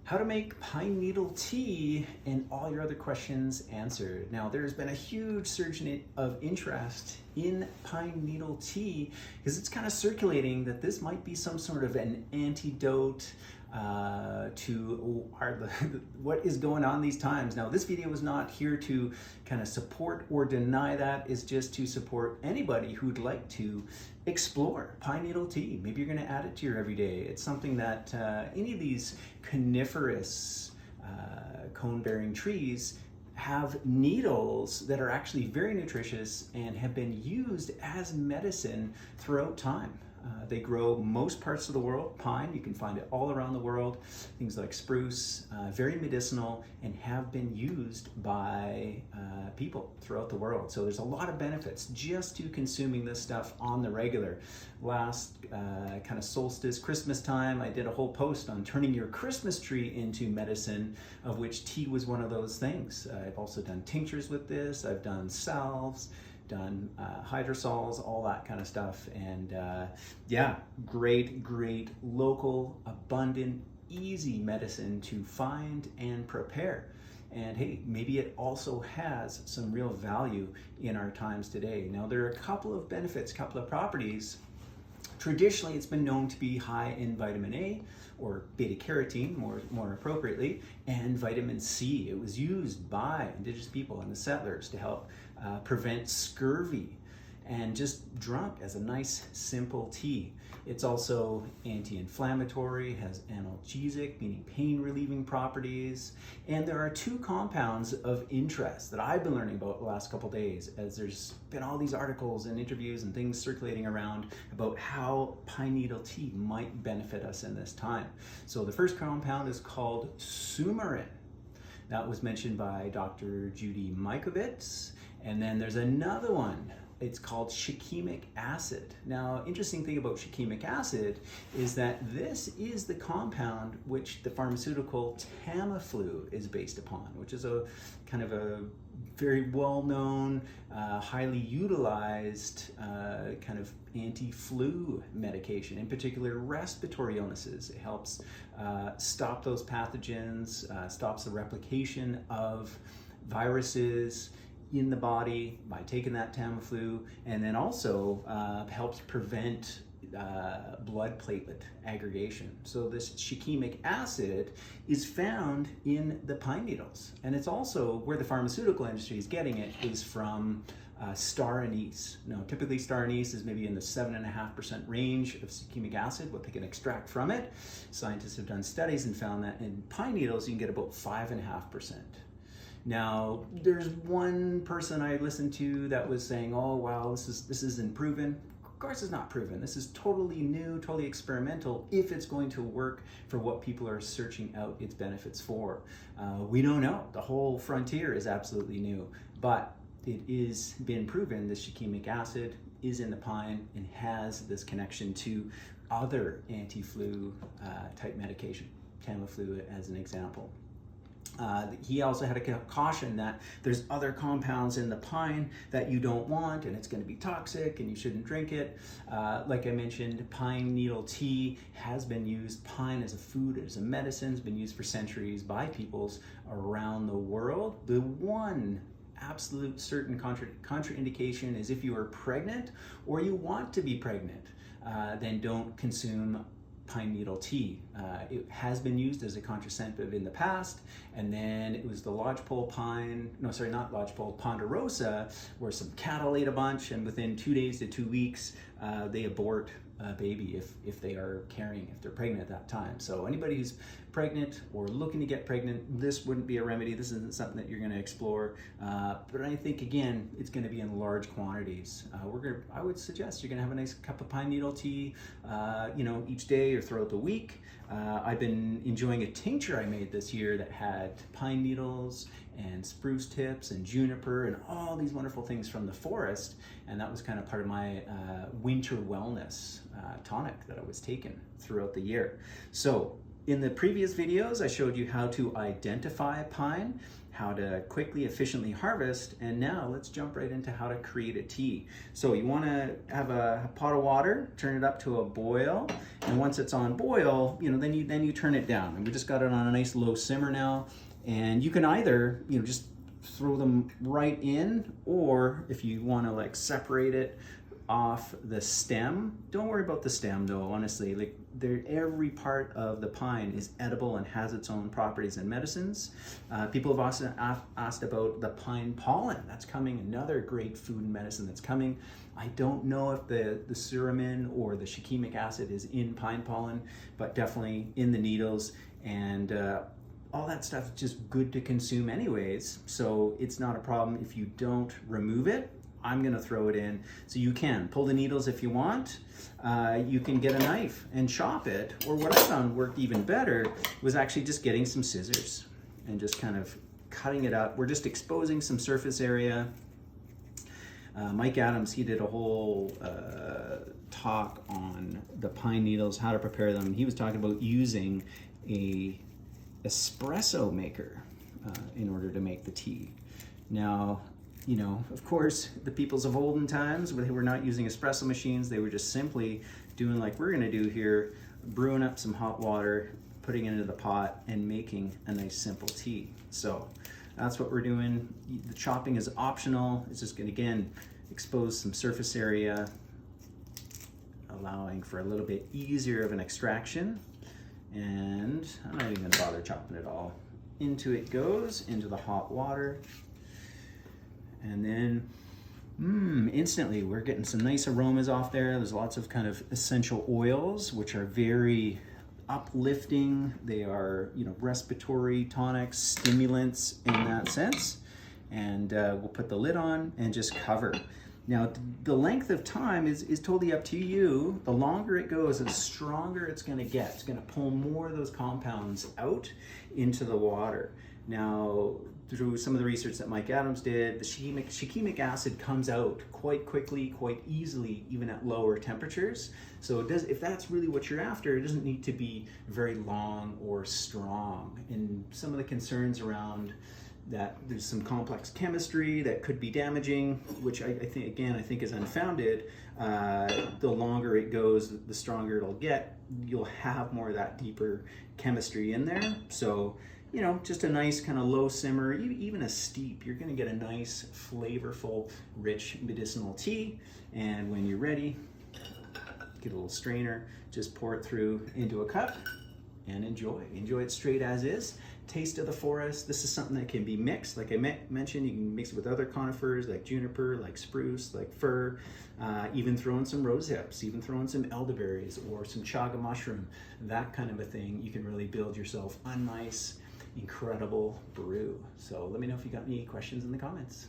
how to make pine needle tea and all your other questions answered. Now, there's been a huge surge of interest in pine needle tea because it's kind of circulating that this might be some sort of an antidote to what is going on these times. Now, this video is not here to kind of support or deny that. It's just to support anybody who'd like to explore pine needle tea. Maybe you're going to add it to your everyday. It's something that any of these coniferous cone-bearing trees have needles that are actually very nutritious and have been used as medicine throughout time. They grow most parts of the world. Pine, you can find it all around the world. Things like spruce, very medicinal, and have been used by people throughout the world. So there's a lot of benefits just to consuming this stuff on the regular. Last kind of solstice, Christmas time, I did a whole post on turning your Christmas tree into medicine, of which tea was one of those things. I've also done tinctures with this. I've done salves, done hydrosols, all that kind of stuff. And yeah, great local, abundant, easy medicine to find and prepare. And hey, maybe it also has some real value in our times today. Now, there are a couple of benefits, a couple of properties. Traditionally, it's been known to be high in vitamin A, or beta carotene more appropriately, and vitamin C. It was used by indigenous people and the settlers to help prevent scurvy and just drunk as a nice simple tea. It's also anti-inflammatory, has analgesic, meaning pain relieving properties. And there are two compounds of interest that I've been learning about the last couple days, as there's been all these articles and interviews and things circulating around about how pine needle tea might benefit us in this time. So the first compound is called sumarin. That was mentioned by Dr. Judy Mikovits. And then there's another one. It's called shikimic acid. Now, interesting thing about shikimic acid is that this is the compound which the pharmaceutical Tamiflu is based upon, which is a kind of a very well-known, highly utilized kind of anti-flu medication, in particular respiratory illnesses. It helps stop those pathogens, stops the replication of viruses in the body by taking that Tamiflu, and then also helps prevent blood platelet aggregation. So this shikimic acid is found in the pine needles, and it's also where the pharmaceutical industry is getting it is from star anise. Now, typically star anise is maybe in the 7.5% range of shikimic acid, what they can extract from it. Scientists have done studies and found that in pine needles you can get about 5.5%. Now, there's one person I listened to that was saying, oh, wow, this isn't proven. Of course it's not proven. This is totally new, totally experimental, if it's going to work for what people are searching out its benefits for. We don't know. The whole frontier is absolutely new, but it is been proven this shikimic acid is in the pine and has this connection to other anti-flu type medication, Tamiflu as an example. He also had a caution that there's other compounds in the pine that you don't want, and it's going to be toxic and you shouldn't drink it. Like I mentioned, pine needle tea has been used. Pine as a food, as a medicine, has been used for centuries by peoples around the world. The one absolute certain contraindication is if you are pregnant or you want to be pregnant, then don't consume pine needle tea. It has been used as a contraceptive in the past, and then it was the lodgepole pine, no, sorry, not lodgepole, ponderosa, where some cattle ate a bunch, and within 2 days to 2 weeks, they abort a baby if they are carrying, if they're pregnant at that time. So anybody who's pregnant or looking to get pregnant, this wouldn't be a remedy. This isn't something that you're going to explore. But I think, again, it's going to be in large quantities. I would suggest you're going to have a nice cup of pine needle tea, each day or throughout the week. I've been enjoying a tincture I made this year that had pine needles and spruce tips and juniper and all these wonderful things from the forest. And that was kind of part of my winter wellness tonic that I was taking throughout the year. So In the previous videos, I showed you how to identify pine, how to quickly, efficiently harvest, and now let's jump right into how to create a tea. So you want to have a pot of water, turn it up to a boil, and once it's on boil, then you turn it down. And we just got it on a nice low simmer now, and you can either just throw them right in, or if you want to like separate it off the stem. Don't worry about the stem though, honestly. Like every part of the pine is edible and has its own properties and medicines. People have also asked about the pine pollen. That's coming, another great food and medicine that's coming. I don't know if the suramin or the shikimic acid is in pine pollen, but definitely in the needles, and all that stuff is just good to consume anyways. So it's not a problem if you don't remove it. I'm gonna throw it in. So you can pull the needles if you want. You can get a knife and chop it, or what I found worked even better was actually just getting some scissors and just kind of cutting it up. We're just exposing some surface area. Mike Adams, he did a whole talk on the pine needles, how to prepare them. He was talking about using a espresso maker in order to make the tea. Now, of course, the peoples of olden times, they were not using espresso machines. They were just simply doing like we're gonna do here, brewing up some hot water, putting it into the pot, and making a nice simple tea. So that's what we're doing. The chopping is optional. It's just gonna, again, expose some surface area, allowing for a little bit easier of an extraction. And I'm not even gonna bother chopping it all. Into it goes, into the hot water. And then instantly we're getting some nice aromas off there. There's lots of kind of essential oils, which are very uplifting. They are, respiratory tonics, stimulants in that sense. And we'll put the lid on and just cover. Now, the length of time is totally up to you. The longer it goes, the stronger it's gonna get. It's gonna pull more of those compounds out into the water. Now, through some of the research that Mike Adams did, the shikimic acid comes out quite quickly, quite easily, even at lower temperatures. So if that's really what you're after, it doesn't need to be very long or strong. And some of the concerns around that there's some complex chemistry that could be damaging, which I think is unfounded. The longer it goes, the stronger it'll get. You'll have more of that deeper chemistry in there. So, just a nice kind of low simmer, even a steep, you're gonna get a nice, flavorful, rich medicinal tea. And when you're ready, get a little strainer, just pour it through into a cup and enjoy. Enjoy it straight as is. Taste of the forest. This is something that can be mixed. Like I mentioned, you can mix it with other conifers like juniper, like spruce, like fir, even throw in some rose hips, even throw in some elderberries or some chaga mushroom, that kind of a thing. You can really build yourself a nice, incredible brew. So let me know if you got any questions in the comments.